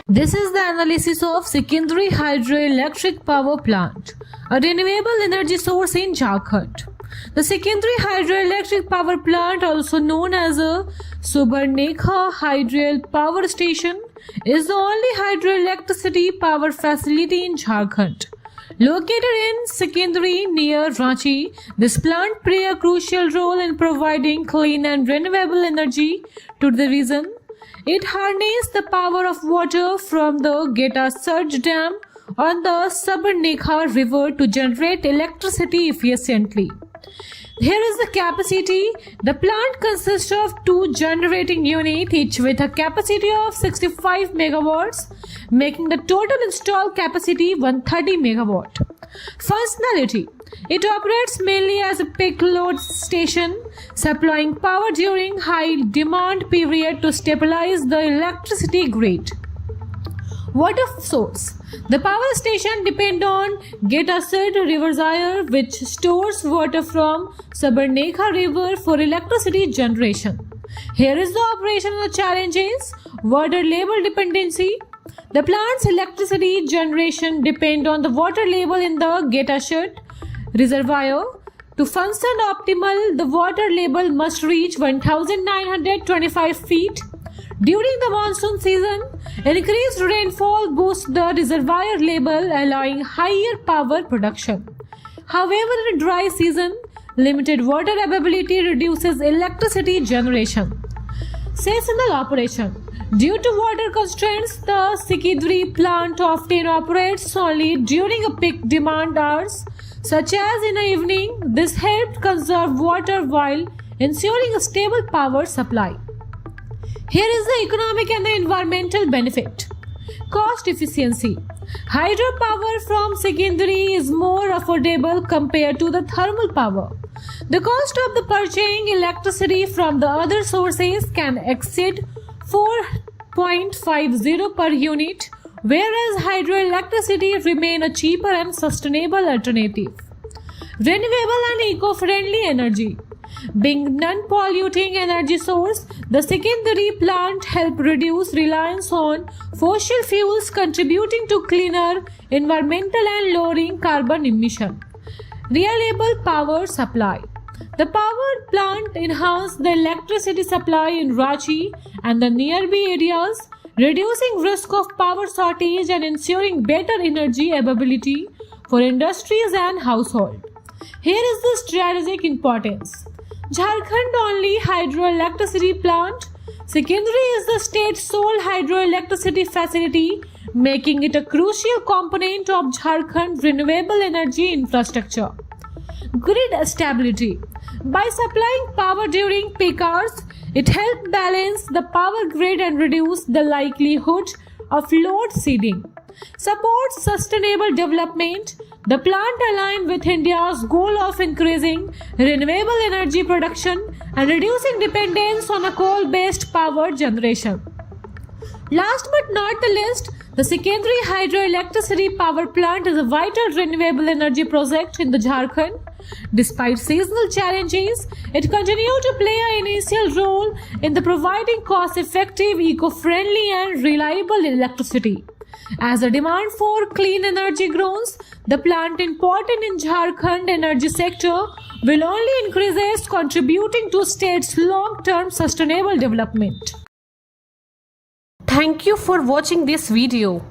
This is the analysis of Secondary Hydroelectric Power Plant, a renewable energy source in Jharkhand. The Secondary Hydroelectric Power Plant, also known as a Subarnekha Hydroel Power Station, is the only hydroelectricity power facility in Jharkhand. Located in Secondary near Ranchi, this plant plays a crucial role in providing clean and renewable energy to the region. It harnesses the power of water from the Geta Surge Dam on the Subarnekha River to generate electricity efficiently. Here is the capacity. The plant consists of two generating units, each with a capacity of 65 megawatts, making the total installed capacity 130 megawatt. Functionality. It operates mainly as a peak load station, supplying power during high demand period to stabilize the electricity grid. Water source. The power station depends on Getasad reservoir, which stores water from Subarnekha River for electricity generation. Here is the operational challenges. Water level dependency. The plant's electricity generation depends on the water level in the Getasad reservoir. To function optimal, the water level must reach 1925 feet. During the monsoon season, increased rainfall boosts the reservoir level, allowing higher power production. However, in dry season, limited water availability reduces electricity generation. Seasonal operation. Due to water constraints, the Secondary plant often operates only during a peak demand hours, such as in the evening. This helps conserve water while ensuring a stable power supply. Here is the economic and the environmental benefit. Cost efficiency. Hydropower from Secondary is more affordable compared to the thermal power. The cost of the purchasing electricity from the other sources can exceed 4.50 per unit, whereas hydroelectricity remains a cheaper and sustainable alternative. Renewable and eco-friendly energy. Being non-polluting energy source, the Secondary plant helps reduce reliance on fossil fuels, contributing to cleaner environmental and lowering carbon emission. Reliable power supply. The power plant enhances the electricity supply in Ranchi and the nearby areas, reducing risk of power shortage and ensuring better energy availability for industries and households. Here is the strategic importance. Jharkhand only hydroelectricity plant. Secondary is the state's sole hydroelectricity facility, making it a crucial component of Jharkhand renewable energy infrastructure. Grid stability. By supplying power during peak hours, it helps balance the power grid and reduce the likelihood of load shedding. Supports sustainable development. The plant aligns with India's goal of increasing renewable energy production and reducing dependence on a coal-based power generation. Last but not the least, the Secondary Hydroelectricity Power Plant is a vital renewable energy project in the Jharkhand. Despite seasonal challenges, it continues to play an initial role in the providing cost-effective, eco-friendly and reliable electricity. As the demand for clean energy grows, the plant important in Jharkhand energy sector will only increase, contributing to state's long-term sustainable development. Thank you for watching this video.